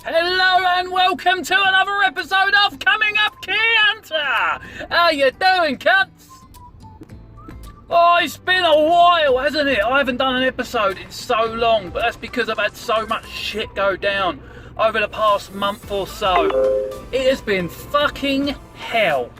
Hello and welcome to another episode of Coming Up Kuntah! How you doing, cunts? Oh, it's been a while, hasn't it? I haven't done an episode in so long, but that's because I've had so much shit go down over the past month or so. It has been fucking hell.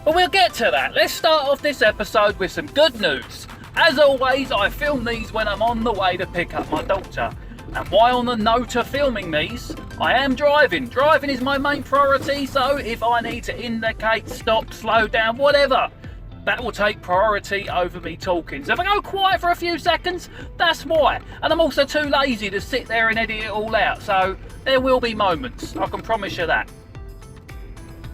But we'll get to that. Let's start off this episode with some good news. As always, I film these when I'm on the way to pick up my daughter. And while on the note of filming these, I am driving. Driving is my main priority, so if I need to indicate, stop, slow down, whatever, that will take priority over me talking. So if I go quiet for a few seconds, that's why. And I'm also too lazy to sit there and edit it all out, so there will be moments, I can promise you that.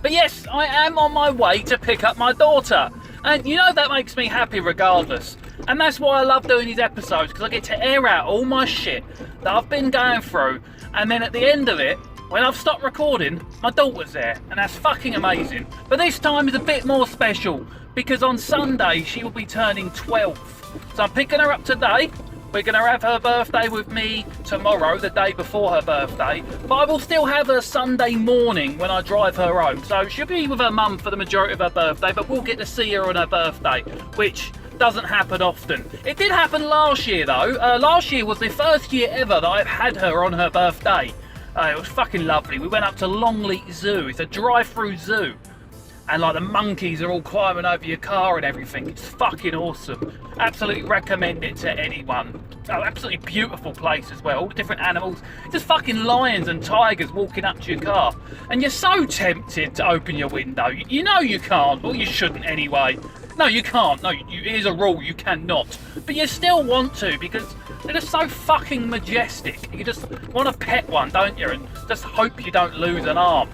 But yes, I am on my way to pick up my daughter. And you know that makes me happy regardless. And that's why I love doing these episodes, because I get to air out all my shit that I've been going through. And then at the end of it, when I've stopped recording, my daughter's there. And that's fucking amazing. But this time is a bit more special, because on Sunday she will be turning 12. So I'm picking her up today. We're going to have her birthday with me tomorrow, the day before her birthday. But I will still have her Sunday morning when I drive her home. So she'll be with her mum for the majority of her birthday, but we'll get to see her on her birthday, which doesn't happen often. It did happen last year though. Last year was the first year ever that I've had her on her birthday. It was fucking lovely. We went up to Longleat Zoo. It's a drive-through zoo. And like the monkeys are all climbing over your car and everything. It's fucking awesome. Absolutely recommend it to anyone. Oh, absolutely beautiful place as well. All the different animals. Just fucking lions and tigers walking up to your car. And you're so tempted to open your window. You know you can't, or you shouldn't anyway. No, you can't. No, here's a rule, you cannot. But you still want to, because they're just so fucking majestic. You just want to pet one, don't you? And just hope you don't lose an arm.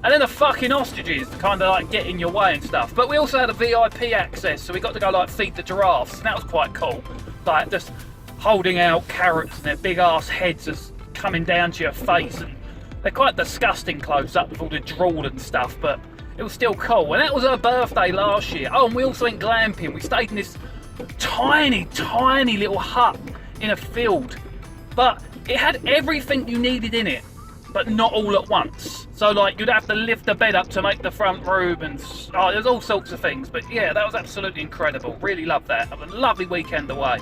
And then the fucking ostriches kind of like get in your way and stuff. But we also had a VIP access, so we got to go like feed the giraffes, and that was quite cool. Like just holding out carrots and their big ass heads just coming down to your face, and they're quite disgusting close up with all the drool and stuff, but it was still cool. And that was her birthday last year. Oh, and we also went glamping. We stayed in this tiny little hut in a field, but it had everything you needed in it, but not all at once. So like you'd have to lift the bed up to make the front room, and there's all sorts of things. But yeah, that was absolutely incredible. Really loved that. Have a lovely weekend away.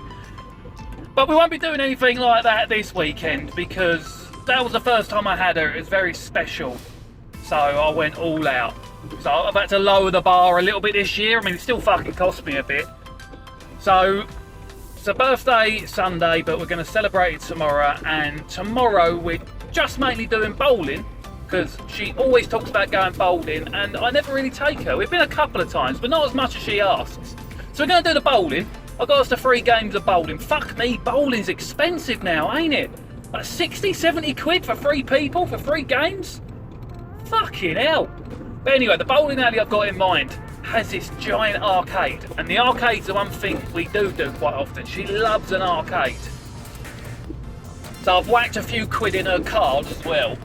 But we won't be doing anything like that this weekend, because that was the first time I had her. It was very special. So I went all out. So I've had to lower the bar a little bit this year. I mean, it still fucking cost me a bit. So it's a birthday Sunday, but we're going to celebrate it tomorrow. And tomorrow we're just mainly doing bowling, because she always talks about going bowling, and I never really take her. We've been a couple of times, but not as much as she asks. So we're going to do the bowling. I've got us to 3 games of bowling. Fuck me, bowling's expensive now, ain't it? Like 60, 70 quid for 3 people for 3 games? Fucking hell. But anyway, the bowling alley I've got in mind has this giant arcade, and the arcade's the one thing we do quite often. She loves an arcade. So I've whacked a few quid in her card as well,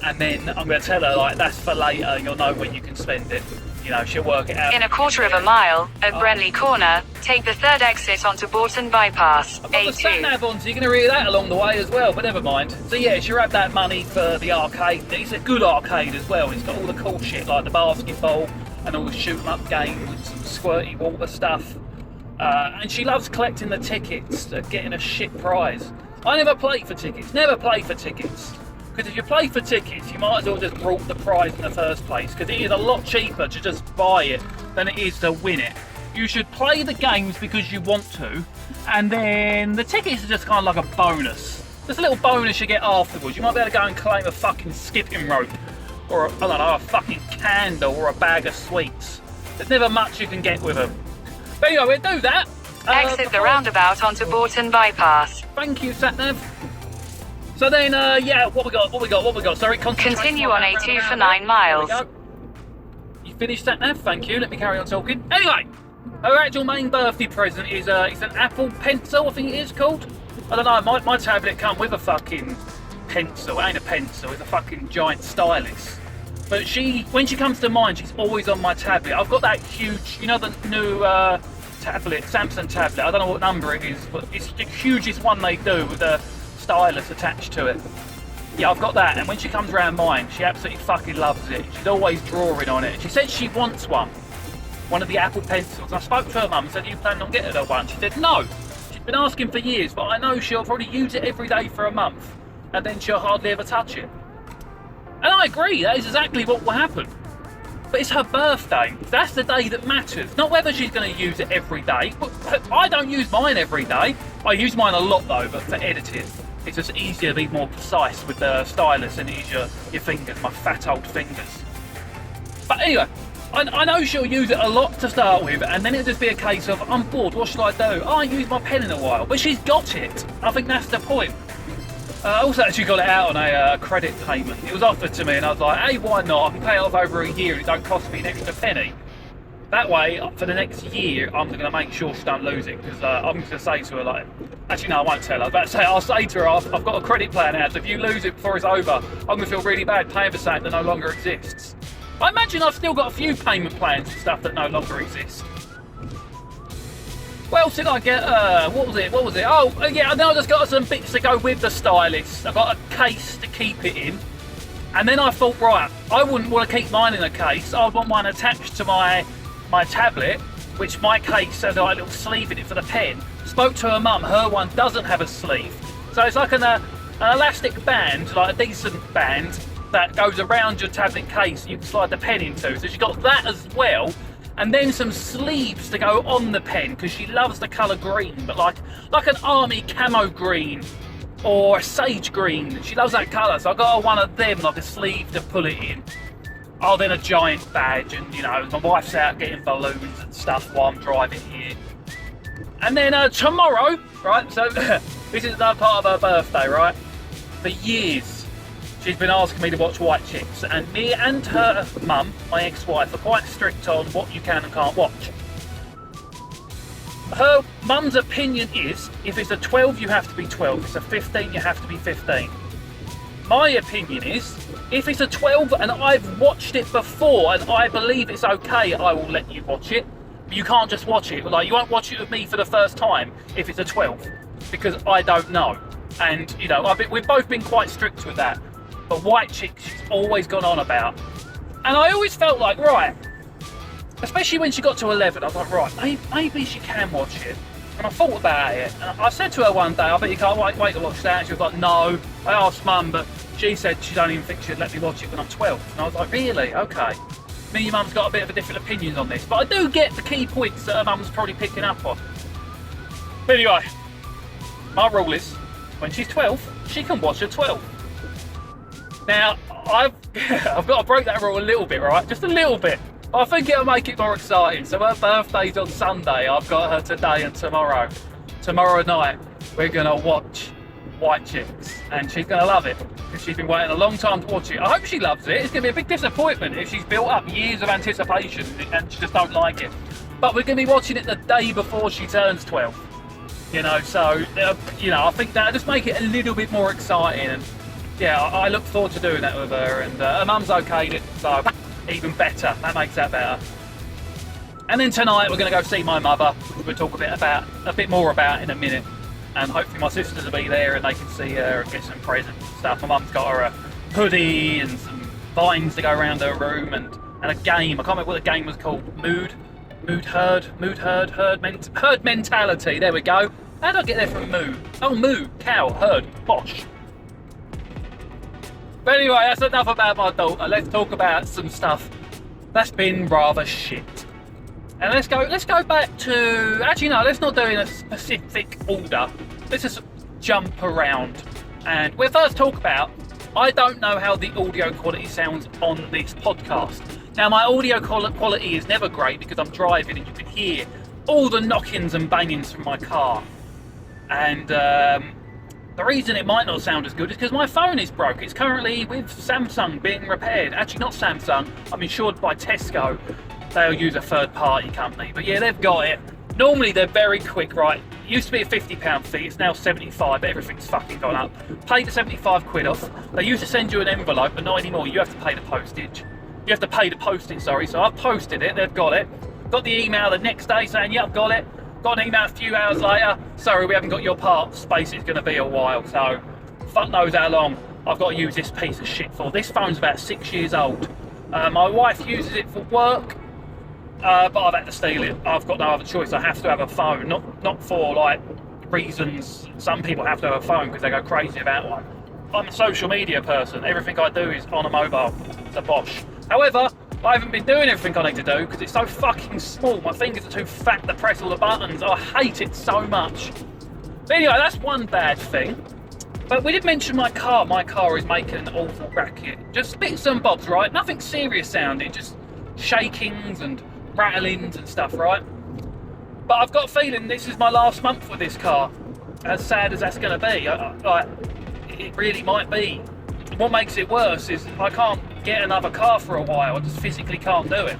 and then I'm going to tell her, like, that's for later, you'll know when you can spend it. You know, she'll work it out. In a quarter of a mile, at Brenley Corner, take the 3rd exit onto Bourton Bypass, I've got A2. the sat-nav on, so you're going to hear that along the way as well, but never mind. So yeah, she'll have that money for the arcade. It's a good arcade as well. It's got all the cool shit, like the basketball and all the shoot-em-up games and some squirty water stuff. And she loves collecting the tickets, getting a shit prize. I never play for tickets, because if you play for tickets, you might as well just brought the prize in the first place, because it is a lot cheaper to just buy it than it is to win it. You should play the games because you want to, and then the tickets are just kind of like a bonus. Just a little bonus you get afterwards. You might be able to go and claim a fucking skipping rope, or I don't know, a fucking candle, or a bag of sweets. There's never much you can get with them. But anyway, we'll do that. Exit the roundabout onto Bourton Bypass. Thank you, Satnav. So then, yeah, what we got? Sorry, Continue on A2 for 9 miles. You finished that now? Thank you. Let me carry on talking. Anyway, her actual main birthday present is it's an Apple Pencil, I think it is called. I don't know, my tablet come with a fucking pencil. It ain't a pencil, it's a fucking giant stylus. But when she comes to mine, she's always on my tablet. I've got that huge, you know, the new tablet, Samsung tablet. I don't know what number it is, but it's the hugest one they do with a stylus attached to it. Yeah, I've got that, and when she comes around mine, she absolutely fucking loves it. She's always drawing on it. She said she wants one of the Apple pencils. I spoke to her mum and said, you plan on getting her one? She said, no. She's been asking for years, but I know she'll probably use it every day for a month, and then she'll hardly ever touch it. And I agree, that is exactly what will happen. But it's her birthday. That's the day that matters. Not whether she's going to use it every day. I don't use mine every day. I use mine a lot though, but for editing. It's just easier to be more precise with the stylus than it is your fingers, my fat old fingers. But anyway, I know she'll use it a lot to start with, and then it'll just be a case of, I'm bored, what should I do? Oh, I haven't used my pen in a while. But she's got it. I think that's the point. I also actually got it out on a credit payment. It was offered to me and I was like, hey, why not? I can pay it off over a year and it don't cost me an extra penny. That way, for the next year, I'm going to make sure she don't lose it, because I'm going to say to her, like, actually no, I won't tell her, but I'll say to her, I've got a credit plan out, so if you lose it before it's over, I'm going to feel really bad paying for something that no longer exists. I imagine I've still got a few payment plans and stuff that no longer exist. What else did I get? What was it? Oh, yeah, I know I just got some bits to go with the stylus. I got a case to keep it in. And then I thought, right, I wouldn't want to keep mine in a case. I would want one attached to my tablet, which my case has like a little sleeve in it for the pen. Spoke to her mum, her one doesn't have a sleeve. So it's like an elastic band, like a decent band, that goes around your tablet case you can slide the pen into. So she got that as well. And then some sleeves to go on the pen, because she loves the colour green, but like an army camo green or a sage green. She loves that colour, so I got her one of them, like a sleeve to pull it in. Oh, then a giant badge, and you know, my wife's out getting balloons and stuff while I'm driving here. And then tomorrow, right, so this is another part of her birthday, right? For years, she's been asking me to watch White Chicks, and me and her mum, my ex-wife, are quite strict on what you can and can't watch. Her mum's opinion is, if it's a 12, you have to be 12. If it's a 15, you have to be 15. My opinion is, if it's a 12 and I've watched it before and I believe it's okay, I will let you watch it. But you can't just watch it. Like, you won't watch it with me for the first time if it's a 12, because I don't know. And, you know, we've both been quite strict with that. But White Chicks, she's always gone on about. And I always felt like, right, especially when she got to 11, I was like, right, maybe she can watch it. And I thought about it, and I said to her one day, I bet you can't wait to watch that. And she was like, no. I asked Mum, but she said she don't even think she'd let me watch it when I'm 12. And I was like, really? Okay. Me and your mum's got a bit of a different opinion on this, but I do get the key points that her mum's probably picking up on. But anyway, my rule is, when she's 12, she can watch at 12. Now, I've got to break that rule a little bit, right? Just a little bit. I think it'll make it more exciting. So her birthday's on Sunday. I've got her today and tomorrow. Tomorrow night, we're going to watch White Chicks. And she's going to love it, because she's been waiting a long time to watch it. I hope she loves it. It's going to be a big disappointment if she's built up years of anticipation and she just don't like it. But we're going to be watching it the day before she turns 12. You know, so, you know, I think that'll just make it a little bit more exciting. And yeah, I look forward to doing that with her, and her mum's okayed it, so even better. That makes that better. And then tonight we're going to go see my mother. We'll talk a bit more about in a minute, and hopefully my sisters will be there and they can see her and get some presents and stuff. My mum's got her a hoodie and some vines to go around her room, and a game. I can't remember what the game was called. Herd mentality. There we go. How did I get there from moo? Oh, moo, cow, herd, bosh. But anyway, that's enough about my daughter. Let's talk about some stuff that's been rather shit. And let's go back to, actually no, let's not do it in a specific order. Let's just jump around. And we'll first talk about, I don't know how the audio quality sounds on this podcast. Now, my audio quality is never great because I'm driving and you can hear all the knockings and bangings from my car. And the reason it might not sound as good is because my phone is broke. It's currently with Samsung being repaired. Actually, not Samsung. I'm insured by Tesco. They'll use a third-party company. But yeah, they've got it. Normally, they're very quick, right? It used to be a £50 fee. It's now 75, but everything's fucking gone up. Pay the 75 quid off. They used to send you an envelope, but not anymore. You have to pay the postage. You have to pay the postage, sorry. So I've posted it. They've got it. Got the email the next day saying, yeah, I've got it. Got an email a few hours later, sorry, we haven't got your part, space is going to be a while, so fuck knows how long. I've got to use this piece of shit for. This phone's about 6 years old. My wife uses it for work, but I've had to steal it. I've got no other choice. I have to have a phone, not for like reasons. Some people have to have a phone because they go crazy about one. I'm a social media person. Everything I do is on a mobile. It's a bosh. However, I haven't been doing everything I need to do because it's so fucking small. My fingers are too fat to press all the buttons. I hate it so much. But anyway, that's one bad thing. But we did mention my car. My car is making an awful racket. Just bits and bobs, right? Nothing serious sounding, just shakings and rattlings and stuff, right? But I've got a feeling this is my last month with this car. As sad as that's going to be, it really might be. What makes it worse is I can't get another car for a while. I just physically can't do it.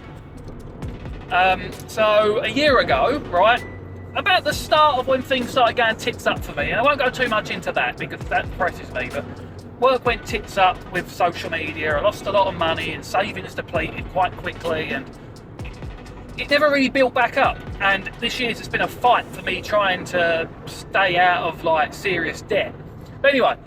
So a year ago, right, about the start of when things started going tits up for me, and I won't go too much into that because that depresses me, but work went tits up with social media. I lost a lot of money and savings depleted quite quickly, and it never really built back up. And this year's has been a fight for me trying to stay out of like serious debt. But anyway,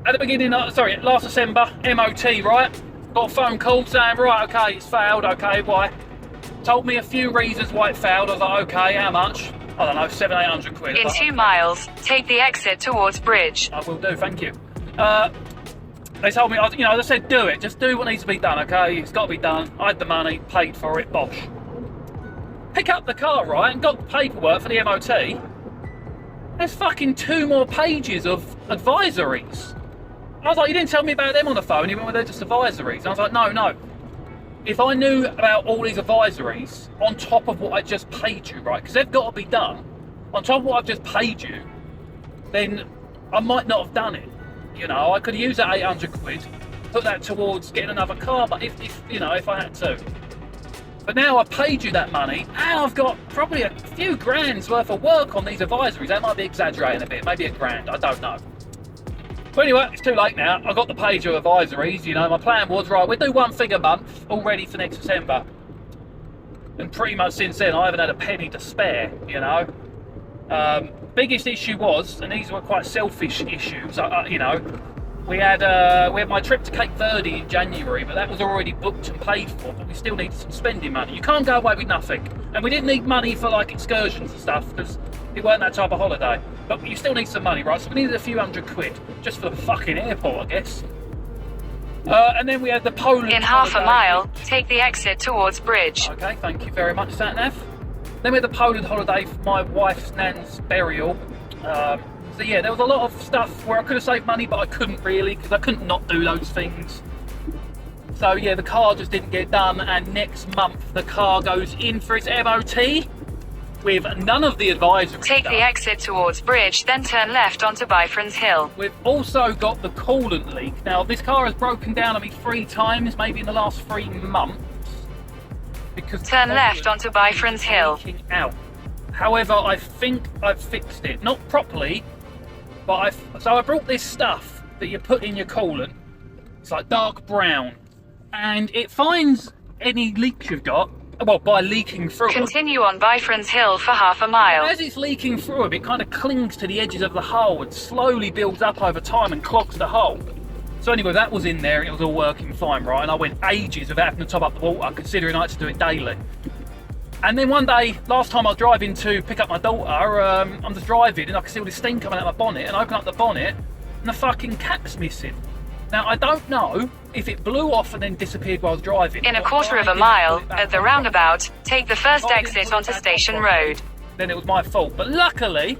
at the beginning, last December, MOT, right? Got a phone call saying, right, okay, it's failed, okay, why? Told me a few reasons why it failed. I was like, okay, how much? I don't know, 700-800 quid. In 2 miles, take the exit towards bridge. I will do, thank you. They told me, they said, do it, just do what needs to be done, okay? It's got to be done. I had the money, paid for it, bosh. Pick up the car, right, and got the paperwork for the MOT. There's fucking 2 more pages of advisories. I was like, you didn't tell me about them on the phone. You went, well, they're just advisories. And I was like, no. If I knew about all these advisories on top of what I just paid you, right, because they've got to be done, on top of what I've just paid you, then I might not have done it. I could use that 800 quid, put that towards getting another car, but if I had to. But now I've paid you that money, and I've got probably a few grand's worth of work on these advisories. That might be exaggerating a bit, maybe $1,000, I don't know. But anyway, it's too late now. I've got the page of advisories. My plan was, right, we'll do one thing a month, all ready for next December. And pretty much since then, I haven't had a penny to spare, Biggest issue was, and these were quite selfish issues, we had my trip to Cape Verde in January, but that was already booked and paid for, but we still needed some spending money. You can't go away with nothing. And we didn't need money for like excursions and stuff, because it weren't that type of holiday. But you still need some money, right? So we needed a few $100 quid, just for the fucking airport, I guess. And then we had the Poland In half holiday. a mile, take the exit towards bridge. Okay, thank you very much, Satnav. Then we had the Poland holiday for my wife's nan's burial. So yeah, there was a lot of stuff where I could have saved money, but I couldn't really, because I couldn't not do those things. So yeah, the car just didn't get done, and next month the car goes in for its MOT with none of the advisory Take stuff. the exit towards bridge, then turn left onto Byfriends Hill. We've also got the coolant leak. Now, this car has broken down on me 3 times, maybe in the last 3 months. Because Turn left onto Byfriends Hill. leaking out. However, I think I've fixed it. Not properly, but so I brought this stuff that you put in your coolant. It's like dark brown, and it finds any leaks you've got, well, by leaking through them. Continue on Byfriends Hill for half a mile. As it's leaking through them, it kind of clings to the edges of the hole and slowly builds up over time and clogs the hole. So anyway, that was in there and it was all working fine, right? And I went ages without having to top up the water, considering I had to do it daily. And then one day, last time I was driving to pick up my daughter, I'm just driving and I can see all this steam coming out of my bonnet, and I open up the bonnet and the fucking cap's missing. Now, I don't know if it blew off and then disappeared while I was driving. In a quarter of a mile, at the roundabout, take the first exit onto Station Road. Then it was my fault. But luckily,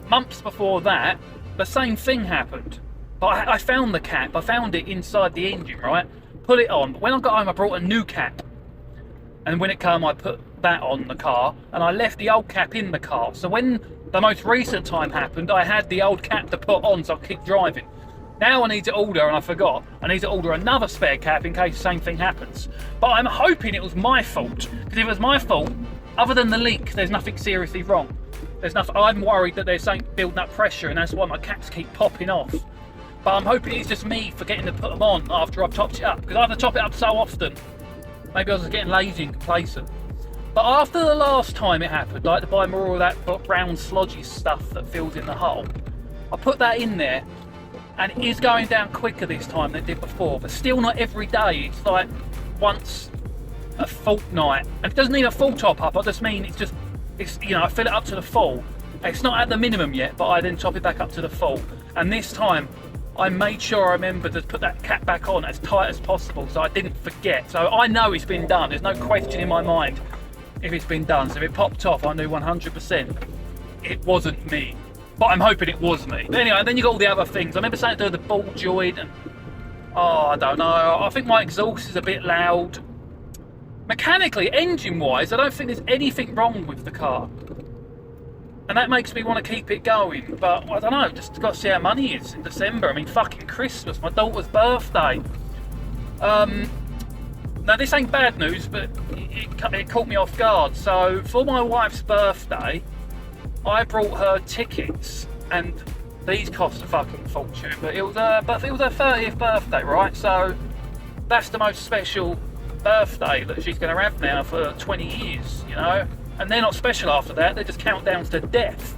months before that, the same thing happened. But I found the cap. I found it inside the engine, right? Put it on. But when I got home, I brought a new cap. And when it came, I put that on the car. And I left the old cap in the car. So when the most recent time happened, I had the old cap to put on so I could keep driving. Now I need to order, and I forgot, I need to order another spare cap in case the same thing happens. But I'm hoping it was my fault. Because if it was my fault, other than the leak, there's nothing seriously wrong. There's nothing. I'm worried that there's something building up pressure, and that's why my caps keep popping off. But I'm hoping it's just me forgetting to put them on after I've topped it up, because I have to top it up so often. Maybe I was just getting lazy and complacent. But after the last time it happened, like to buy more of that brown slodgy stuff that fills in the hole, I put that in there, And it is going down quicker this time than it did before, but still not every day. It's like once a fortnight. And it doesn't need a full top up, I just mean it's you know, I fill it up to the full. It's not at the minimum yet, but I then top it back up to the full. And this time, I made sure I remembered to put that cap back on as tight as possible so I didn't forget. So I know it's been done. There's no question in my mind if it's been done. So if it popped off, I knew 100% it wasn't me. But I'm hoping it was me. But anyway, then you got all the other things. I remember saying to the ball joint and... Oh, I don't know. I think my exhaust is a bit loud. Mechanically, engine-wise, I don't think there's anything wrong with the car. And that makes me want to keep it going. But, I don't know, just got to see how money is in December. I mean, fucking Christmas, my daughter's birthday. Now, this ain't bad news, but it caught me off guard. So, for my wife's birthday, I brought her tickets. And these cost a fucking fortune. But it was her 30th birthday, right? So, that's the most special birthday that she's going to have now for 20 years, you know? And they're not special after that, they're just countdowns to death.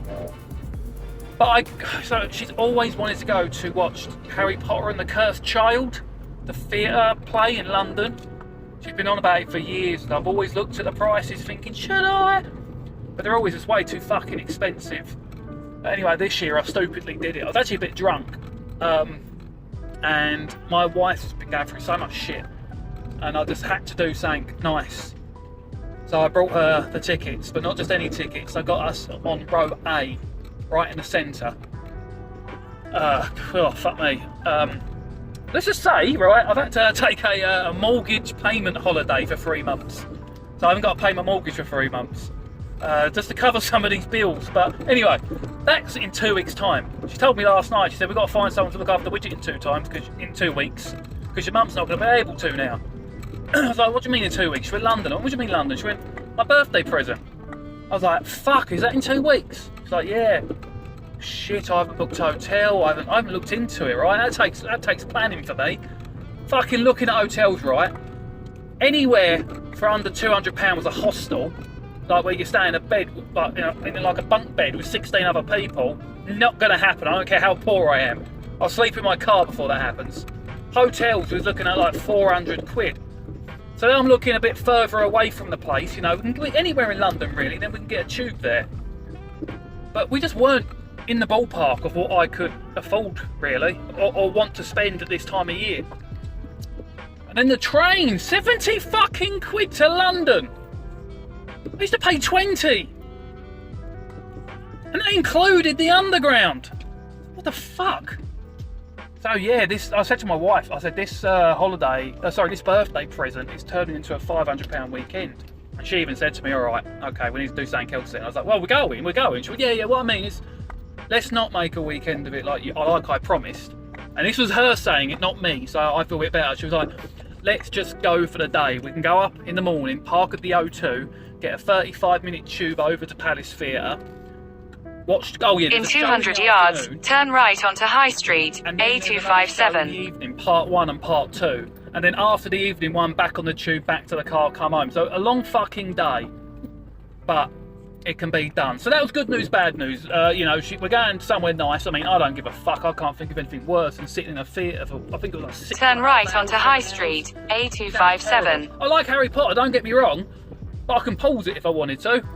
But so she's always wanted to go to watch Harry Potter and the Cursed Child, the theatre play in London. She's been on about it for years, and I've always looked at the prices thinking, should I? But they're always just way too fucking expensive. But anyway, this year I stupidly did it. I was actually a bit drunk. And my wife's been going through so much shit. And I just had to do something nice. So I brought her the tickets, but not just any tickets. I got us on row A, right in the centre. Oh, fuck me. Let's just say, right, I've had to take a mortgage payment holiday for 3 months. So I haven't got to pay my mortgage for 3 months. Just to cover some of these bills. But anyway, that's in 2 weeks' time. She told me last night, she said, we've got to find someone to look after Widget in 2 weeks, because your mum's not going to be able to now. I was like, what do you mean in 2 weeks? She went, London. What do you mean London? She went, my birthday present. I was like, fuck, is that in 2 weeks? She's like, yeah. Shit, I haven't booked a hotel. I haven't looked into it, right? That takes planning for me. Fucking looking at hotels, right? Anywhere for under £200 was a hostel, like where you stay in a bed, like, you know, in like a bunk bed with 16 other people. Not going to happen. I don't care how poor I am. I'll sleep in my car before that happens. Hotels was looking at like 400 quid. So I'm looking a bit further away from the place, you know, we can do it anywhere in London really, then we can get a tube there. But we just weren't in the ballpark of what I could afford really, or want to spend at this time of year. And then the train, 70 fucking quid to London. I used to pay 20. And that included the underground. What the fuck? So yeah, I said to my wife, I said, this this birthday present is turning into a £500 weekend. And she even said to me, all right, okay, we need to do something else then. I was like, well, we're going. She went, yeah, what I mean is, let's not make a weekend of it like I promised. And this was her saying it, not me, so I feel a bit better. She was like, let's just go for the day. We can go up in the morning, park at the O2, get a 35-minute tube over to Palace Theatre, in 200 yards, turn right onto High Street, A257. In the evening, part 1 and part 2. And then after the evening one, back on the tube, back to the car, come home. So a long fucking day. But it can be done. So that was good news, bad news. You know, we're going somewhere nice. I mean, I don't give a fuck. I can't think of anything worse than sitting in a theatre for, I think it was like 6 Turn right onto High Street, A257. I like Harry Potter, don't get me wrong. But I can pause it if I wanted to.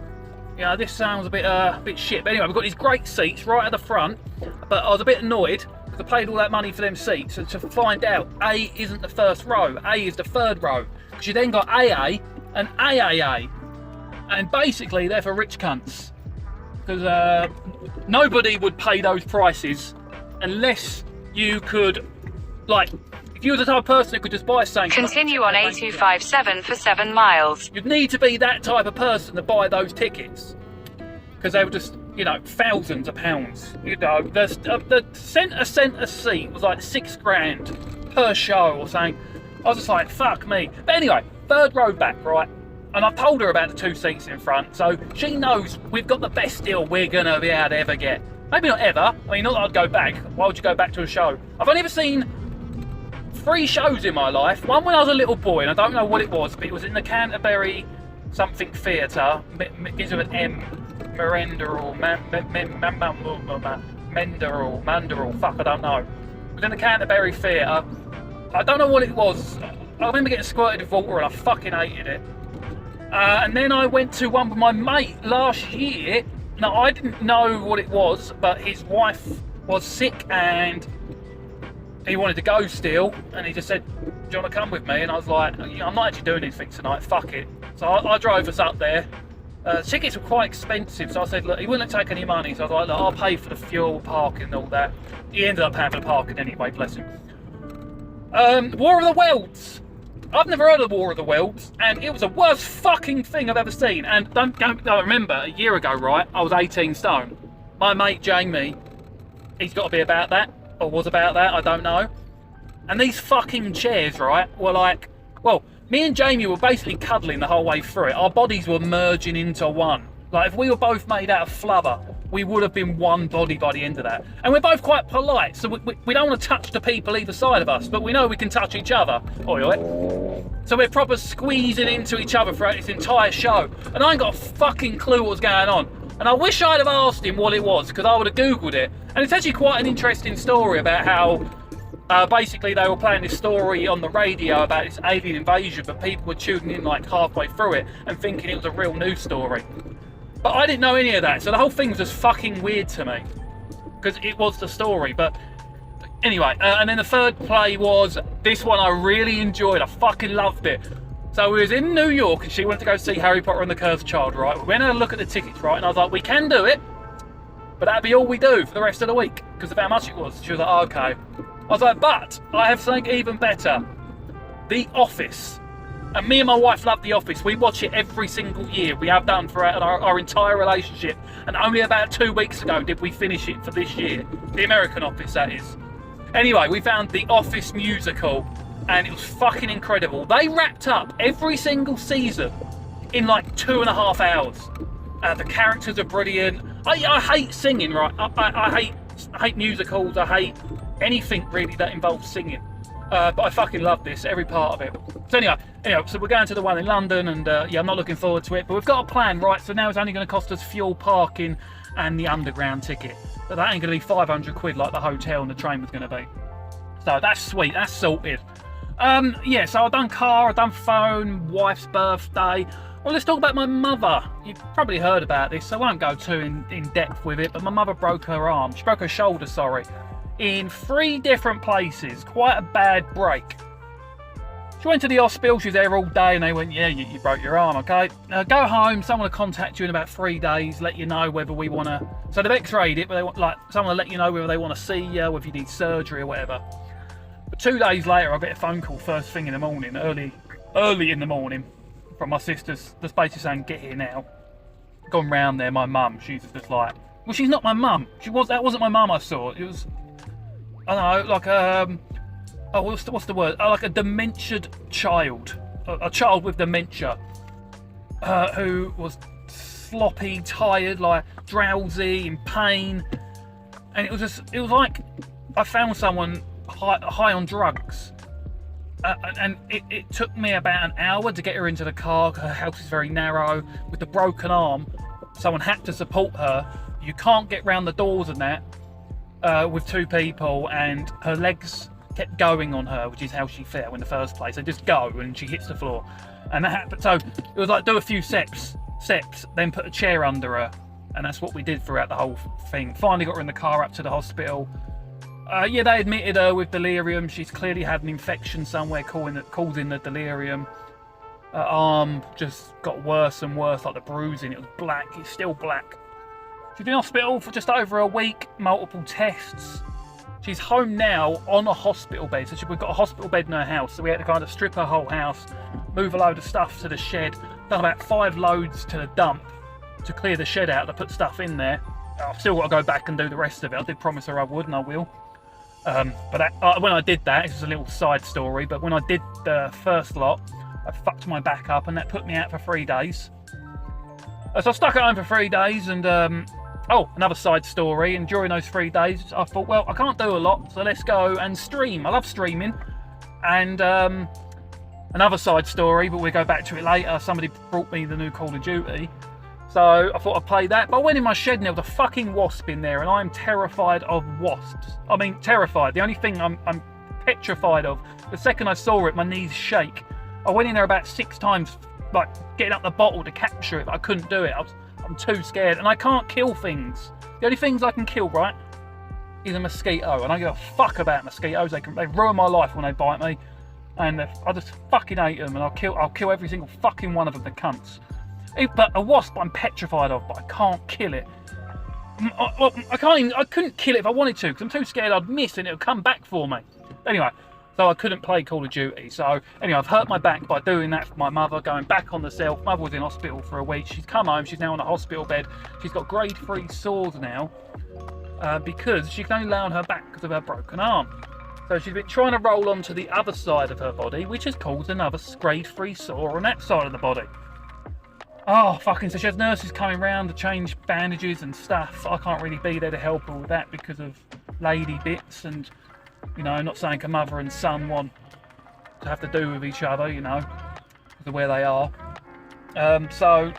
You know, this sounds a bit shit. But anyway, we've got these great seats right at the front. But I was a bit annoyed because I paid all that money for them seats. And to find out, A isn't the first row. A is the third row. Because you then got AA and AAA. And basically, they're for rich cunts. Because nobody would pay those prices unless you could, like, if you were the type of person who could just buy something. Continue on A257 for 7 miles. You'd need to be that type of person to buy those tickets. Because they were just, you know, thousands of pounds. You know, the centre seat was like £6,000 per show or something. I was just like, fuck me. But anyway, third row back, right? And I've told her about the 2 seats in front, so she knows we've got the best deal we're going to be able to ever get. Maybe not ever. I mean, not that I'd go back. Why would you go back to a show? I've only ever seen 3 shows in my life. One when I was a little boy, and I don't know what it was, but it was in the Canterbury something theatre. Begins with an M. Merender or Manderall. Fuck, I don't know. was in the Canterbury Theatre. I don't know what it was. I remember getting squirted with water and I fucking hated it. And then I went to one with my mate last year. Now, I didn't know what it was, but his wife was sick and he wanted to go still. And he just said, do you want to come with me? And I was like, I'm not actually doing anything tonight, fuck it. So I drove us up there. Tickets were quite expensive, so I said, look, he wouldn't take any money. So I was like, look, I'll pay for the fuel, parking and all that. He ended up paying for the parking anyway, bless him. War of the Worlds. I've never heard of the War of the Worlds, and it was the worst fucking thing I've ever seen. And I remember a year ago, right, I was 18 stone. My mate Jamie, he's got to be about that, or was about that, I don't know. And these fucking chairs, right, were like, well, me and Jamie were basically cuddling the whole way through it. Our bodies were merging into one. Like, if we were both made out of flubber, we would have been one body by the end of that. And we're both quite polite, so we don't want to touch the people either side of us, but we know we can touch each other. Oi, oi. So we're proper squeezing into each other throughout this entire show. And I ain't got a fucking clue what was going on. And I wish I'd have asked him what it was, because I would have Googled it. And it's actually quite an interesting story about how basically they were playing this story on the radio about this alien invasion, but people were tuning in like halfway through it and thinking it was a real news story. But I didn't know any of that, so the whole thing was just fucking weird to me, because it was the story. But anyway, and then the third play was this one I really enjoyed. I fucking loved it. So we was in New York, and she went to go see Harry Potter and the Cursed Child, right? We went and look at the tickets, right? And I was like, we can do it, but that'd be all we do for the rest of the week, because of how much it was. She was like, oh, okay. I was like, but I have something even better. The Office. And me and my wife love The Office. We watch it every single year. We have done throughout our entire relationship. And only about 2 weeks ago did we finish it for this year. The American Office, that is. Anyway, we found The Office musical, and it was fucking incredible. They wrapped up every single season in like 2.5 hours. The characters are brilliant. I hate singing, right? I hate musicals. I hate anything really that involves singing. But I fucking love this, every part of it. So anyway, so we're going to the one in London, and yeah, I'm not looking forward to it, but we've got a plan, right? So now it's only going to cost us fuel, parking, and the underground ticket. But that ain't going to be 500 quid like the hotel and the train was going to be. So that's sweet, that's sorted. Yeah, so I've done car, I've done phone, wife's birthday. Well, let's talk about my mother. You've probably heard about this, so I won't go too in depth with it, but my mother broke her arm. She broke her shoulder, sorry, in 3 different places. Quite a bad break. She went to the hospital, she was there all day, and they went, yeah, you broke your arm, okay? Go home, someone will contact you in about 3 days, let you know whether we want to... So they've x-rayed it, but they want, like, someone will let you know whether they want to see you, whether you need surgery or whatever. But 2 days later, I get a phone call first thing in the morning, early in the morning, from my sister's, that's basically saying, get here now. Gone round there, my mum, she's just like... Well, she's not my mum. That wasn't my mum I saw. It was... I don't know, like oh, what's the word? Like a dementiaed child, a child with dementia, who was sloppy, tired, like drowsy, in pain, and it was like I found someone high on drugs, and it took me about an hour to get her into the car. Her house is very narrow. With the broken arm, someone had to support her. You can't get round the doors and that. With 2 people, and her legs kept going on her, which is how she fell in the first place. They just go and she hits the floor, and that happened. So it was like do a few steps, then put a chair under her, and that's what we did throughout the whole thing. Finally got her in the car up to the hospital. Yeah, they admitted her with delirium. She's clearly had an infection somewhere causing the delirium. Her arm just got worse and worse, like the bruising. It was black. It's still black. She's been in hospital for just over a week, multiple tests. She's home now on a hospital bed. So we've got a hospital bed in her house. So we had to kind of strip her whole house, move a load of stuff to the shed, done about 5 loads to the dump to clear the shed out to put stuff in there. I've still got to go back and do the rest of it. I did promise her I would, and I will. But when I did that, it's just a little side story, but when I did the first lot, I fucked my back up, and that put me out for 3 days. So I stuck at home for 3 days, and oh, another side story, and during those 3 days I thought, well, I can't do a lot, so let's go and stream. I love streaming. And another side story, but we'll go back to it later, somebody brought me the new Call of Duty, So I thought I'd play that, but I went in my shed and there was a fucking wasp in there, and I'm terrified of wasps. I mean, terrified. The only thing I'm petrified of, the second I saw it, my knees shake. I went in there about 6 times, like getting up the bottle to capture it, but I couldn't do it. I'm too scared, and I can't kill things. The only things I can kill, right, is a mosquito, and I don't give a fuck about mosquitoes. They ruin my life when they bite me, and I just fucking hate them, and I'll kill every single fucking one of them, the cunts. But a wasp I'm petrified of, but I can't kill it. I couldn't kill it if I wanted to, because I'm too scared I'd miss and it'll come back for me. Anyway, so I couldn't play Call of Duty. So anyway, I've hurt my back by doing that for my mother, going back on the self. Mother was in hospital for a week. She's come home. She's now on a hospital bed. She's got grade 3 sores now because she can only lay on her back because of her broken arm. So she's been trying to roll onto the other side of her body, which has caused another grade 3 sore on that side of the body. Oh, fucking, so she has nurses coming round to change bandages and stuff. I can't really be there to help her with that because of lady bits, and, you know, not saying a mother and son want to have to do with each other, you know, because of where they are. So,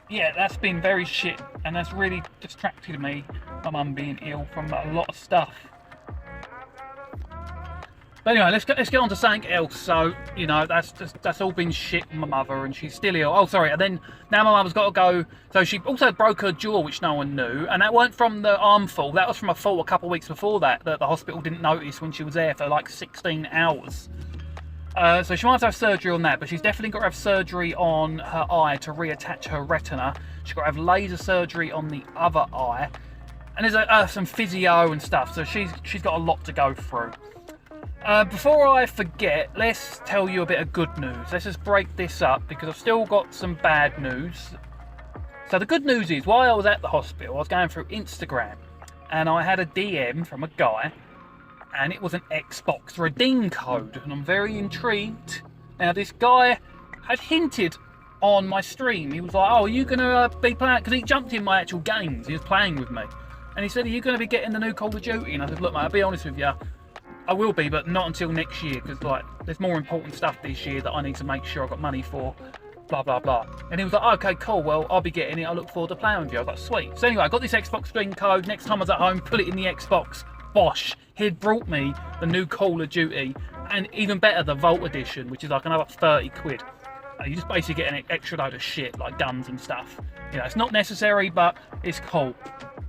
yeah, that's been very shit, and that's really distracted me, my mum being ill, from a lot of stuff. But anyway, let's get on to something else. So, you know, that's all been shit with my mother, and she's still ill. Oh, sorry, and then now my mother's got to go. So she also broke her jaw, which no one knew, and that weren't from the arm fall. That was from a fall a couple of weeks before that the hospital didn't notice when she was there for like 16 hours. So she might have to have surgery on that, but she's definitely got to have surgery on her eye to reattach her retina. She's got to have laser surgery on the other eye, and there's some physio and stuff. So she's got a lot to go through. Before I forget, let's tell you a bit of good news. Let's just break this up because I've still got some bad news. So the good news is, while I was at the hospital, I was going through Instagram and I had a DM from a guy, and it was an Xbox redeem code, and I'm very intrigued. Now, this guy had hinted on my stream. He was like, oh, are you going to be playing? Because he jumped in my actual games. He was playing with me. And he said, are you going to be getting the new Call of Duty? And I said, look, mate, I'll be honest with you. I will be, but not until next year, because like there's more important stuff this year that I need to make sure I've got money for, blah blah blah. And he was like, okay, cool, well, I'll be getting it, I look forward to playing with you. I was like, sweet. So anyway, I got this Xbox Stream code. Next time I was at home, put it in the Xbox. Bosh, he'd brought me the new Call of Duty, and even better, the Vault Edition, which is like another 30 quid. You just basically get an extra load of shit, like guns and stuff. You know, it's not necessary, but it's cool.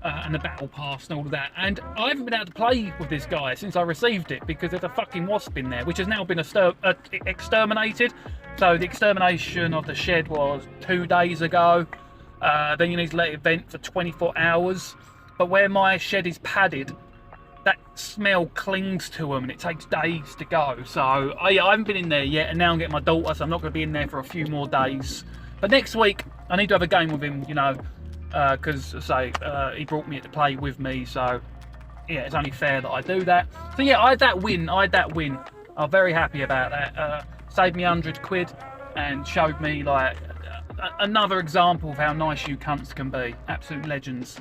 And the battle pass and all of that. And I haven't been able to play with this guy since I received it because there's a fucking wasp in there, which has now been exterminated. So the extermination of the shed was 2 days ago. Then you need to let it vent for 24 hours. But where my shed is padded, that smell clings to them and it takes days to go. So I haven't been in there yet, and now I'm getting my daughter, so I'm not going to be in there for a few more days. But next week, I need to have a game with him, you know, because he brought me to play with me, so yeah, it's only fair that I do that. So yeah, I had that win. I'm very happy about that. Saved me 100 quid and showed me like another example of how nice you cunts can be. Absolute legends.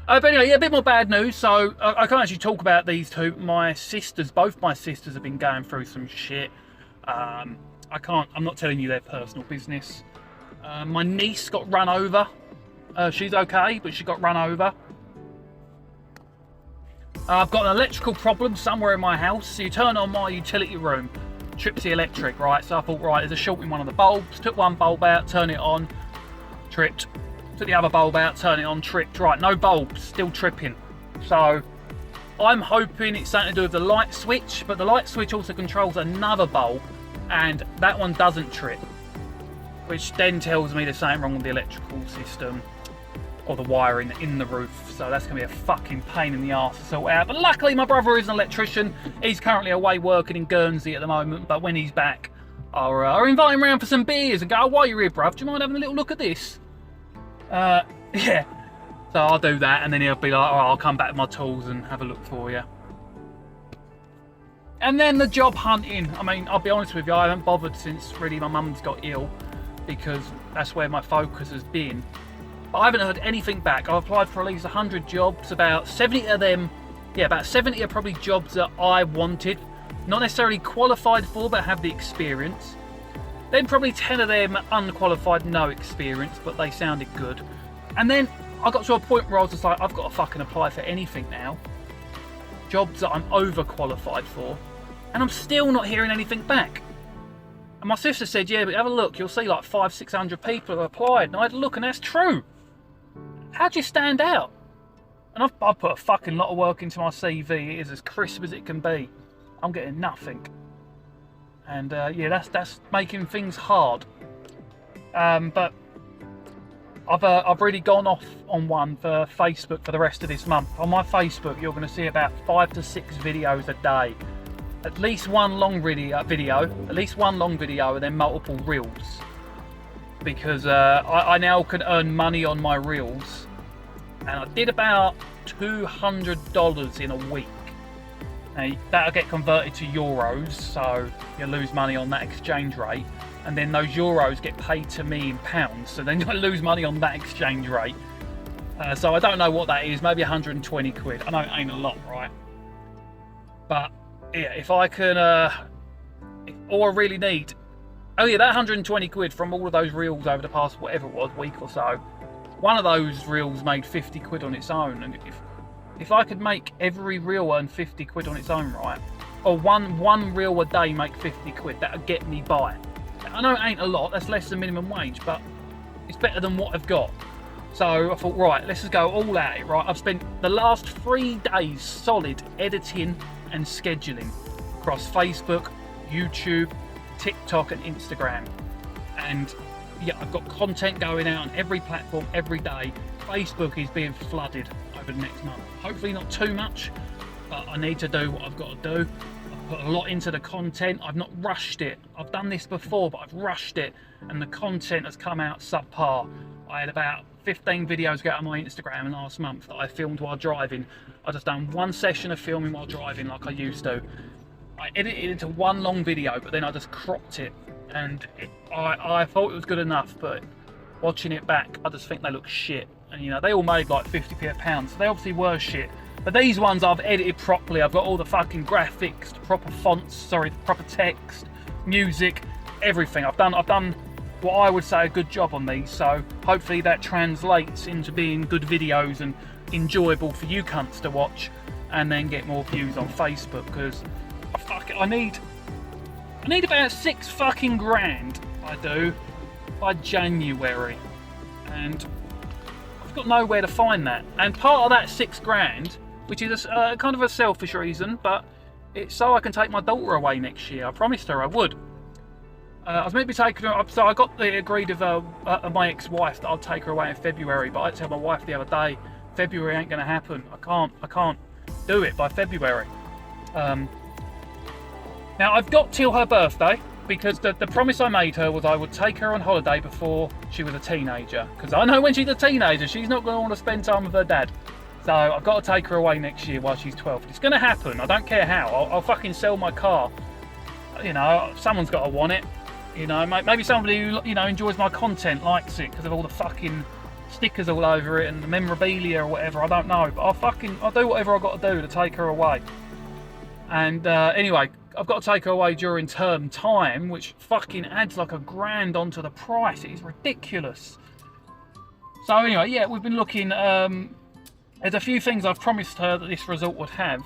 But anyway, yeah, a bit more bad news. So I can't actually talk about these two. Both my sisters have been going through some shit. I'm not telling you their personal business. My niece got run over. She's okay, but she got run over. I've got an electrical problem somewhere in my house. So you turn on my utility room, trips the electric, right? So I thought, right, there's a short in one of the bulbs. Took one bulb out, turn it on, tripped. Took the other bulb out, turn it on, tripped. Right, no bulbs, still tripping. So I'm hoping it's something to do with the light switch, but the light switch also controls another bulb, and that one doesn't trip, which then tells me there's something wrong with the electrical system or the wiring in the roof. So that's going to be a fucking pain in the arse to sort out. But luckily my brother is an electrician. He's currently away working in Guernsey at the moment, but when he's back, I'll invite him round for some beers and go, oh, while you're here, bruv, do you mind having a little look at this? Yeah. So I'll do that, and then he'll be like, oh, I'll come back with my tools and have a look for you. And then the job hunting. I mean, I'll be honest with you, I haven't bothered since really my mum's got ill, because that's where my focus has been. But I haven't heard anything back. I've applied for at least 100 jobs. About 70 of them, yeah, about 70 are probably jobs that I wanted. Not necessarily qualified for, but have the experience. Then probably 10 of them unqualified, no experience, but they sounded good. And then I got to a point where I was just like, I've got to fucking apply for anything now. Jobs that I'm overqualified for. And I'm still not hearing anything back. And my sister said, yeah, but have a look, you'll see like 500-600 people have applied. And I had a look, and that's true. How do you stand out? And I've put a fucking lot of work into my CV. It is as crisp as it can be. I'm getting nothing. And yeah, that's making things hard. But I've really gone off on one for Facebook for the rest of this month. On my Facebook, you're going to see about 5 to 6 videos a day. At least one long video, and then multiple reels. Because I now can earn money on my reels. And I did about $200 in a week. Now, that'll get converted to euros, so you lose money on that exchange rate. And then those euros get paid to me in pounds, so then I lose money on that exchange rate. So I don't know what that is, maybe 120 quid. I know it ain't a lot, right? But yeah, if I can, all I really need, oh yeah, that 120 quid from all of those reels over the past, whatever it was, week or so, one of those reels made 50 quid on its own. And if I could make every reel earn 50 quid on its own, right, or one reel a day make 50 quid, that'd get me by. I know it ain't a lot, that's less than minimum wage, but it's better than what I've got. So I thought, right, let's just go all at it, right? I've spent the last 3 days solid editing and scheduling across Facebook, YouTube, TikTok and Instagram. And yeah, I've got content going out on every platform every day. Facebook is being flooded over the next month. Hopefully not too much, but I need to do what I've got to do. I've put a lot into the content. I've not rushed it. I've done this before, but I've rushed it, and the content has come out subpar. I had about 15 videos go out on my Instagram last month that I filmed while driving. I just done one session of filming while driving like I used to. I edited it into one long video, but then I just cropped it, and I thought it was good enough, but watching it back, I just think they look shit. And you know, they all made like 50p a pound, so they obviously were shit. But these ones I've edited properly. I've got all the fucking graphics, proper fonts, proper text, music, everything. I've done what I would say a good job on these, so hopefully that translates into being good videos and enjoyable for you cunts to watch, and then get more views on Facebook, because I need about 6 fucking grand, I do, by January, and I've got nowhere to find that. And part of that 6 grand, which is kind of a selfish reason, but it's so I can take my daughter away next year. I promised her I would. I was meant to be taking her up, so I got the agreed of my ex-wife that I'll take her away in February, but I told my wife the other day, February ain't going to happen. I can't do it by February. Now I've got till her birthday, because the promise I made her was I would take her on holiday before she was a teenager, because I know when she's a teenager she's not going to want to spend time with her dad. So I've got to take her away next year while she's 12. It's going to happen. I don't care how. I'll fucking sell my car. You know, someone's got to want it. You know, maybe somebody who, you know, enjoys my content likes it because of all the fucking stickers all over it and the memorabilia or whatever. I don't know, but I'll do whatever I've got to do to take her away. And anyway, I've got to take her away during term time, which fucking adds like $1 grand onto the price. It is ridiculous. So anyway, yeah, we've been looking. There's a few things I've promised her that this resort would have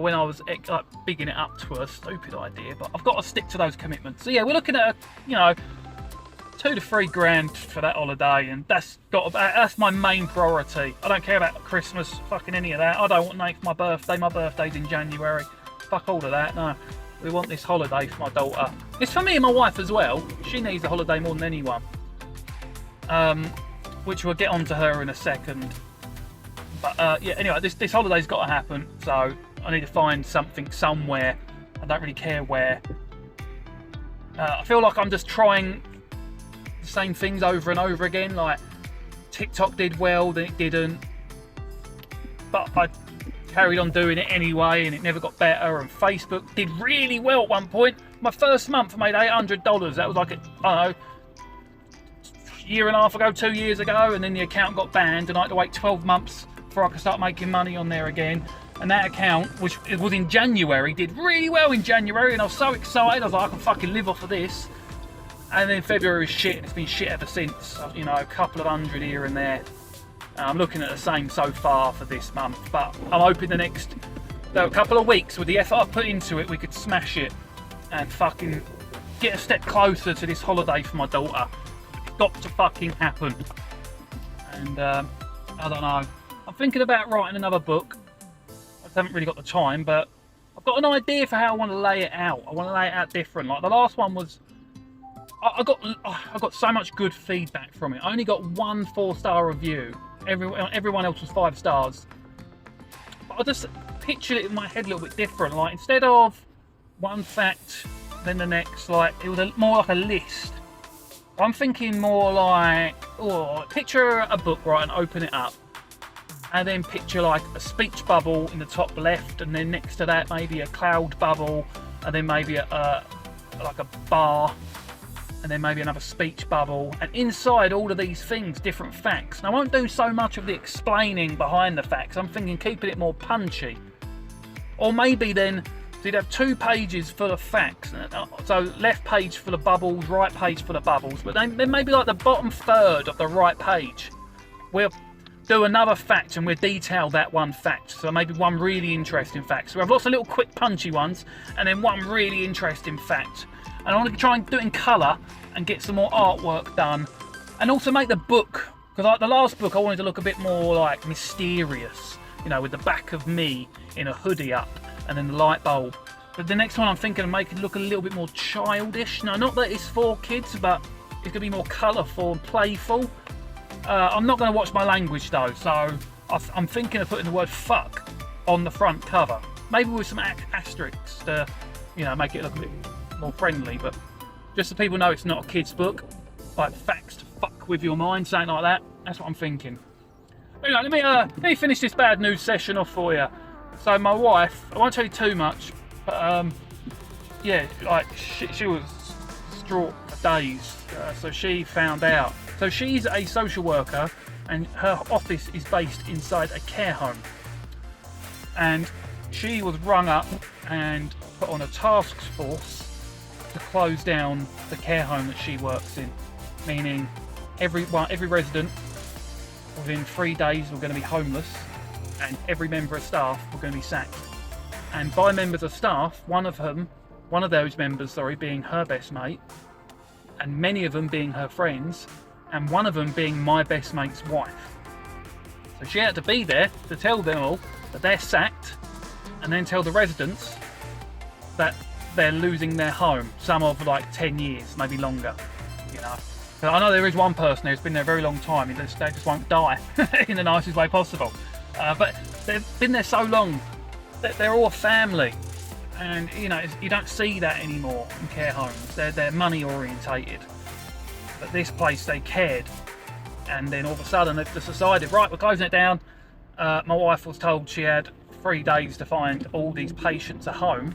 when I was like bigging it up to her. Stupid idea, but I've got to stick to those commitments. So yeah, we're looking at you know, 2 to 3 grand for that holiday, and that's my main priority. I don't care about Christmas, fucking any of that. I don't want my birthday. My birthday's in January. Fuck all of that. No, we want this holiday for my daughter. It's for me and my wife as well. She needs a holiday more than anyone. Which we'll get onto her in a second. But yeah, anyway, this holiday's got to happen, so I need to find something somewhere. I don't really care where. I feel like I'm just trying the same things over and over again. Like TikTok did well, then it didn't. But I carried on doing it anyway, and it never got better. And Facebook did really well at one point. My first month I made $800. That was like I don't know, year and a half ago, 2 years ago, and then the account got banned, and I had to wait 12 months before I could start making money on there again. And that account, which it was in January, did really well in January, and I was so excited. I was like, I can fucking live off of this. And then February was shit, and it's been shit ever since. You know, a couple of hundred here and there. I'm looking at the same so far for this month, but I'm hoping the next couple of weeks, with the effort I've put into it, we could smash it and fucking get a step closer to this holiday for my daughter. It's got to fucking happen. And I don't know. I'm thinking about writing another book. I just haven't really got the time, but I've got an idea for how I want to lay it out. I want to lay it out different. Like the last one was, I got so much good feedback from it. I only got 1 4-star review. Everyone else was 5 stars. But I just pictured it in my head a little bit different. Like instead of one fact, then the next, like it was more like a list. I'm thinking more like, picture a book, right, and open it up. And then picture like a speech bubble in the top left, and then next to that maybe a cloud bubble, and then maybe like a bar, and then maybe another speech bubble, and inside all of these things, different facts. And I won't do so much of the explaining behind the facts. I'm thinking keeping it more punchy. Or maybe then you'd have 2 pages full of facts. So left page full of bubbles, right page full of bubbles. But then maybe like the bottom third of the right page, we'll do another fact and we'll detail that one fact. So maybe one really interesting fact. So we have lots of little quick punchy ones, and then one really interesting fact. And I want to try and do it in colour and get some more artwork done, and also make the book, because like the last book I wanted to look a bit more like mysterious, you know, with the back of me in a hoodie up and then the light bulb. But the next one I'm thinking of making it look a little bit more childish. Now, not that it's for kids, but it's going to be more colourful and playful. I'm not going to watch my language though, so I'm thinking of putting the word fuck on the front cover, maybe with some asterisks to, you know, make it look a bit more friendly. But just so people know it's not a kid's book, like facts to fuck with your mind, something like that. That's what I'm thinking. Anyway, let me finish this bad news session off for you. So my wife, I won't tell you too much, but yeah, like she was distraught for days. So she found out. So she's a social worker, and her office is based inside a care home. And she was rung up and put on a task force to close down the care home that she works in, meaning every resident within 3 days were going to be homeless, and every member of staff were going to be sacked. And by members of staff, one of those members being her best mate, and many of them being her friends, and one of them being my best mate's wife. So she had to be there to tell them all that they're sacked, and then tell the residents that they're losing their home, some of like 10 years, maybe longer, you know. But I know there is one person who's been there a very long time, they just won't die in the nicest way possible. But they've been there so long that they're all a family, and you know, you don't see that anymore in care homes. They're money orientated, but this place they cared. And then all of a sudden they've just decided, right, we're closing it down. My wife was told she had 3 days to find all these patients a home,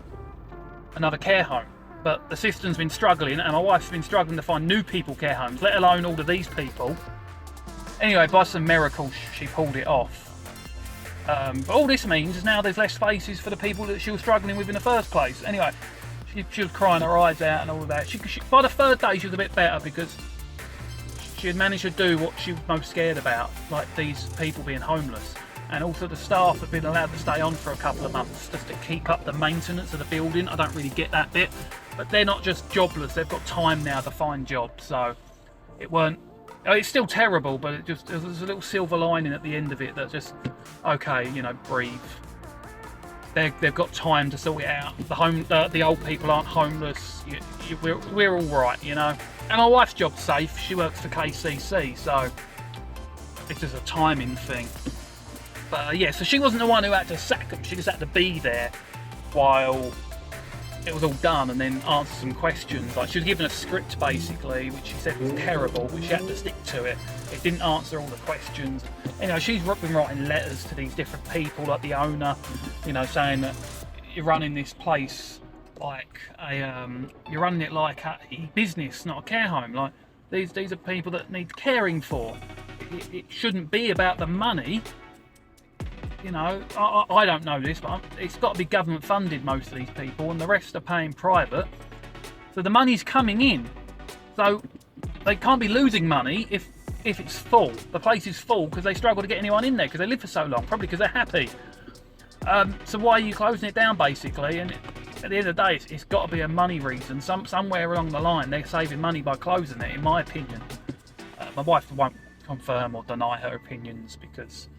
another care home. But the system's been struggling, and my wife's been struggling to find new people care homes, let alone all of these people. Anyway, by some miracle, she pulled it off. But all this means is now there's less spaces for the people that she was struggling with in the first place. Anyway, she was crying her eyes out and all of that. By the 3rd day, she was a bit better, because she had managed to do what she was most scared about, like these people being homeless. And also the staff have been allowed to stay on for a couple of months just to keep up the maintenance of the building. I don't really get that bit, but they're not just jobless, they've got time now to find jobs. So it's still terrible, but there's a little silver lining at the end of it that just, okay, you know, breathe. They've got time to sort it out. The old people aren't homeless. We're all right, you know. And my wife's job's safe. She works for KCC, so it's just a timing thing. But yeah, so she wasn't the one who had to sack them. She just had to be there while it was all done, and then answer some questions. Like, she was given a script basically, which she said was terrible, but she had to stick to it. It didn't answer all the questions. You know, she's been writing letters to these different people, like the owner, you know, saying that you're running this place like you're running it like a business, not a care home. Like, these are people that need caring for. It shouldn't be about the money. You know, I don't know this, but it's got to be government funded, most of these people, and the rest are paying private. So the money's coming in. So they can't be losing money if it's full. The place is full because they struggle to get anyone in there because they live for so long, probably because they're happy. So why are you closing it down, basically? And at the end of the day, it's got to be a money reason. Somewhere along the line, they're saving money by closing it, in my opinion. My wife won't confirm or deny her opinions because,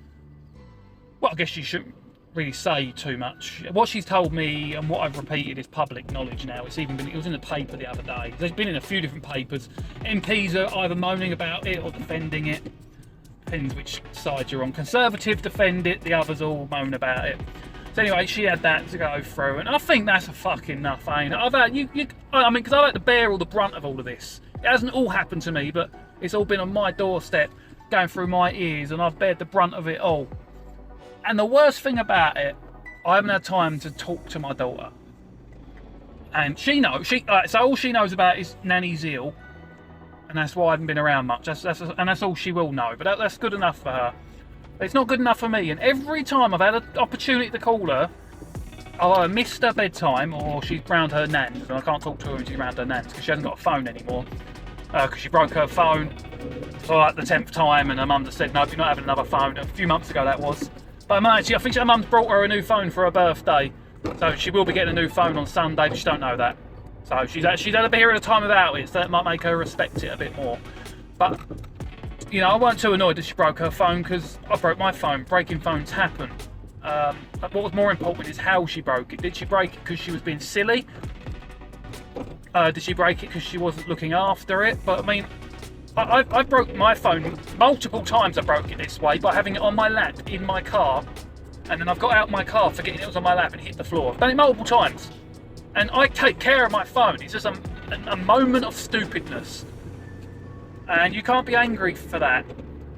well, I guess she shouldn't really say too much. What she's told me and what I've repeated is public knowledge now. It was in the paper the other day. There's been in a few different papers. MPs are either moaning about it or defending it. Depends which side you're on. Conservative defend it, the others all moan about it. So anyway, she had that to go through, and I think that's a fucking enough, ain't it? I've had because I've had to bear all the brunt of all of this. It hasn't all happened to me, but it's all been on my doorstep, going through my ears, and I've bared the brunt of it all. And the worst thing about it, I haven't had time to talk to my daughter. And she knows, so all she knows about is Nanny's ill, and that's why I haven't been around much. That's all she will know. But that's good enough for her. But it's not good enough for me. And every time I've had an opportunity to call her, I've either missed her bedtime or she's round her nan's, and I can't talk to her when she's round her nan's because she hasn't got a phone anymore. Because she broke her phone for like the 10th time, and her mum just said, "No, you're not having another phone." A few months ago that was. But I think her mum's brought her a new phone for her birthday, so she will be getting a new phone on Sunday, but she don't know that. So she's had a period of time without it, so that might make her respect it a bit more. But, you know, I weren't too annoyed that she broke her phone because I broke my phone. Breaking phones happen. But what was more important is how she broke it. Did she break it because she was being silly? Did she break it because she wasn't looking after it? But I mean, I broke my phone multiple times. I broke it this way by having it on my lap in my car, and then I've got out my car forgetting it was on my lap and hit the floor. I've done it multiple times, and I take care of my phone. It's just a moment of stupidness, and you can't be angry for that.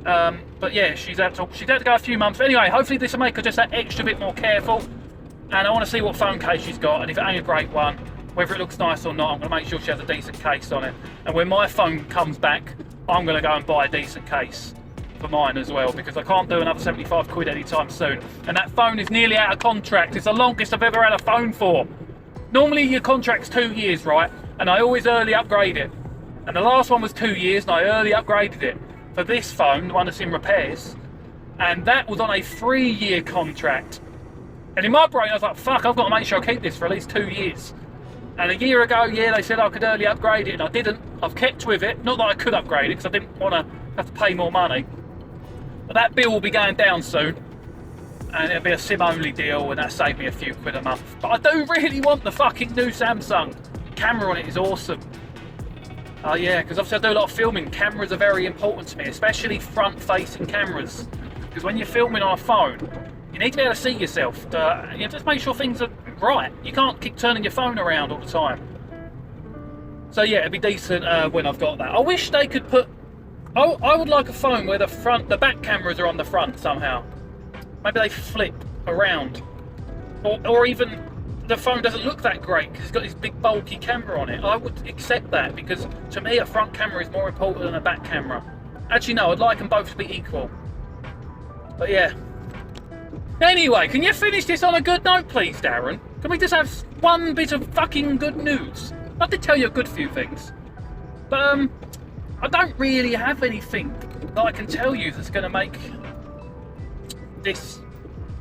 But yeah, she's had to go a few months. But anyway, hopefully this will make her just that extra bit more careful. And I want to see what phone case she's got, and if it ain't a great one, whether it looks nice or not, I'm going to make sure she has a decent case on it. And when my phone comes back, I'm going to go and buy a decent case for mine as well, because I can't do another 75 quid anytime soon. And that phone is nearly out of contract. It's the longest I've ever had a phone for. Normally your contract's 2 years, right? And I always early upgrade it. And the last one was 2 years, and I early upgraded it for this phone, the one that's in repairs. And that was on a 3-year contract. And in my brain, I was like, fuck, I've got to make sure I keep this for at least 2 years. And a year ago, yeah, they said I could early upgrade it, and I didn't. I've kept with it. Not that I could upgrade it, because I didn't want to have to pay more money. But that bill will be going down soon, and it'll be a SIM-only deal, and that saved me a few quid a month. But I do really want the fucking new Samsung. Camera on it is awesome. Oh yeah, because obviously I do a lot of filming. Cameras are very important to me, especially front-facing cameras. Because when you're filming on a phone, you need to be able to see yourself. Just make sure things are right. You can't keep turning your phone around all the time. So yeah, it'd be decent when I've got that. I wish they could put... I would like a phone where the back cameras are on the front somehow. Maybe they flip around. Or even the phone doesn't look that great because it's got this big bulky camera on it. I would accept that, because to me a front camera is more important than a back camera. Actually no, I'd like them both to be equal. But yeah. Anyway, can you finish this on a good note, please, Darren? Can we just have one bit of fucking good news? I did tell you a good few things. But, I don't really have anything that I can tell you that's going to make this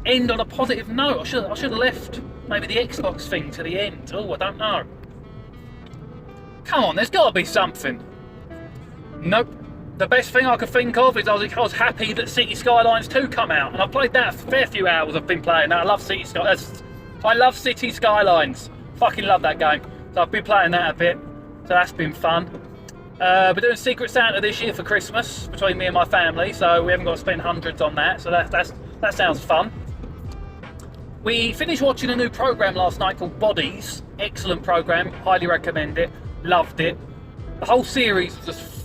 end on a positive note. I should have left maybe the Xbox thing to the end. Oh, I don't know. Come on, there's got to be something. Nope. The best thing I could think of is I was happy that City Skylines 2 come out, and I played that a fair few hours. I've been playing that. I love City Skylines. I love City Skylines. Fucking love that game. So I've been playing that a bit. So that's been fun. We're doing Secret Santa this year for Christmas between me and my family, so we haven't got to spend hundreds on that. So that sounds fun. We finished watching a new programme last night called Bodies. Excellent programme. Highly recommend it. Loved it. The whole series just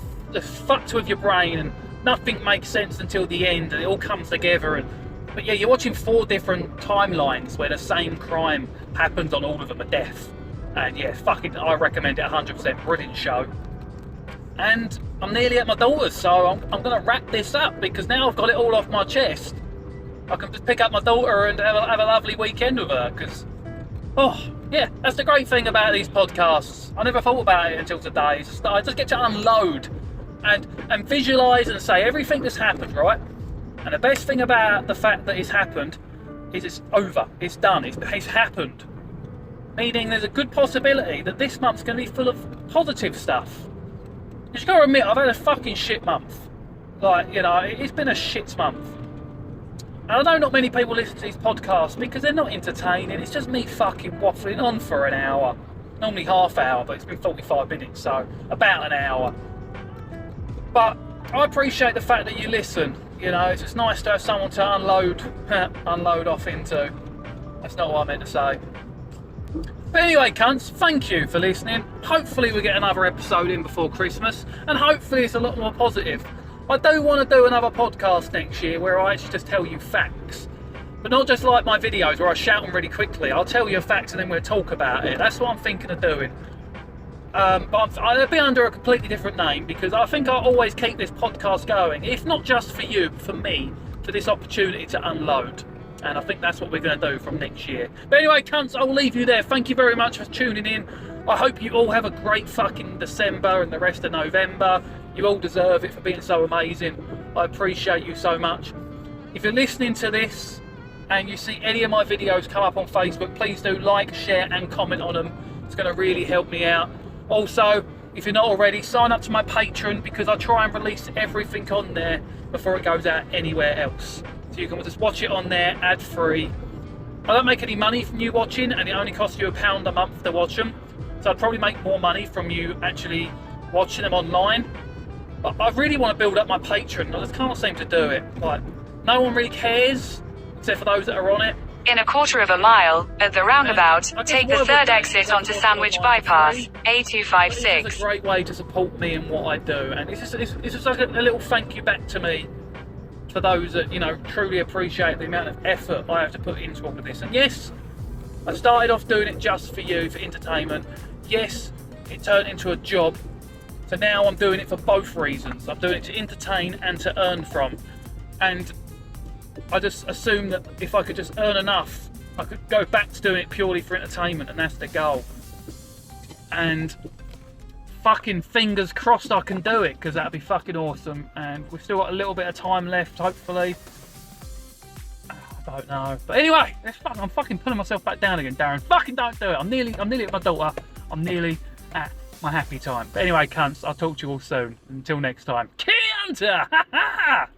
fucked with your brain, and nothing makes sense until the end, and it all comes together. But yeah, you're watching 4 different timelines where the same crime happens on all of them, a death. And yeah, I recommend it 100%. Brilliant show. And I'm nearly at my daughter's, so I'm going to wrap this up, because now I've got it all off my chest. I can just pick up my daughter and have a lovely weekend with her, because, yeah, that's the great thing about these podcasts. I never thought about it until today. I just get to unload and visualise and say everything that's happened, right? And the best thing about the fact that it's happened is it's over, it's done, it's happened. Meaning there's a good possibility that this month's going to be full of positive stuff. Because you've got to admit, I've had a fucking shit month. Like, you know, it's been a shit month. And I know not many people listen to these podcasts because they're not entertaining. It's just me fucking waffling on for an hour. Normally half hour, but it's been 45 minutes, so about an hour. But I appreciate the fact that you listen. You know, it's just nice to have someone to unload off into. That's not what I meant to say. But anyway, cunts, thank you for listening. Hopefully we get another episode in before Christmas, and hopefully it's a lot more positive. I do want to do another podcast next year where I actually just tell you facts. But not just like my videos where I shout them really quickly. I'll tell you a fact and then we'll talk about it. That's what I'm thinking of doing. But I'll be under a completely different name because I think I'll always keep this podcast going. If not just for you, but for me, for this opportunity to unload. And I think that's what we're going to do from next year. But anyway, cunts, I'll leave you there. Thank you very much for tuning in. I hope you all have a great fucking December and the rest of November. You all deserve it for being so amazing. I appreciate you so much. If you're listening to this and you see any of my videos come up on Facebook, please do like, share and comment on them. It's going to really help me out. Also, if you're not already, sign up to my Patreon because I try and release everything on there before it goes out anywhere else. So you can just watch it on there ad-free. I don't make any money from you watching and it only costs you £1 a month to watch them. So I'd probably make more money from you actually watching them online. But I really want to build up my Patreon. I just can't seem to do it. Like, no one really cares except for those that are on it. In a quarter of a mile, at the roundabout, take the third exit onto Sandwich Bypass, A256. It's a great way to support me and what I do, and it's just like a little thank you back to me for those that, you know, truly appreciate the amount of effort I have to put into all of this. And yes, I started off doing it just for you, for entertainment. Yes, it turned into a job. So now I'm doing it for both reasons. I'm doing it to entertain and to earn from. And I just assumed that if I could just earn enough, I could go back to doing it purely for entertainment, and that's the goal. And fucking fingers crossed I can do it, because that'd be fucking awesome. And we've still got a little bit of time left, hopefully. I don't know. But anyway, I'm fucking pulling myself back down again, Darren. Fucking don't do it. I'm nearly at my daughter. I'm nearly at my happy time. But anyway, cunts, I'll talk to you all soon. Until next time. Kuntah!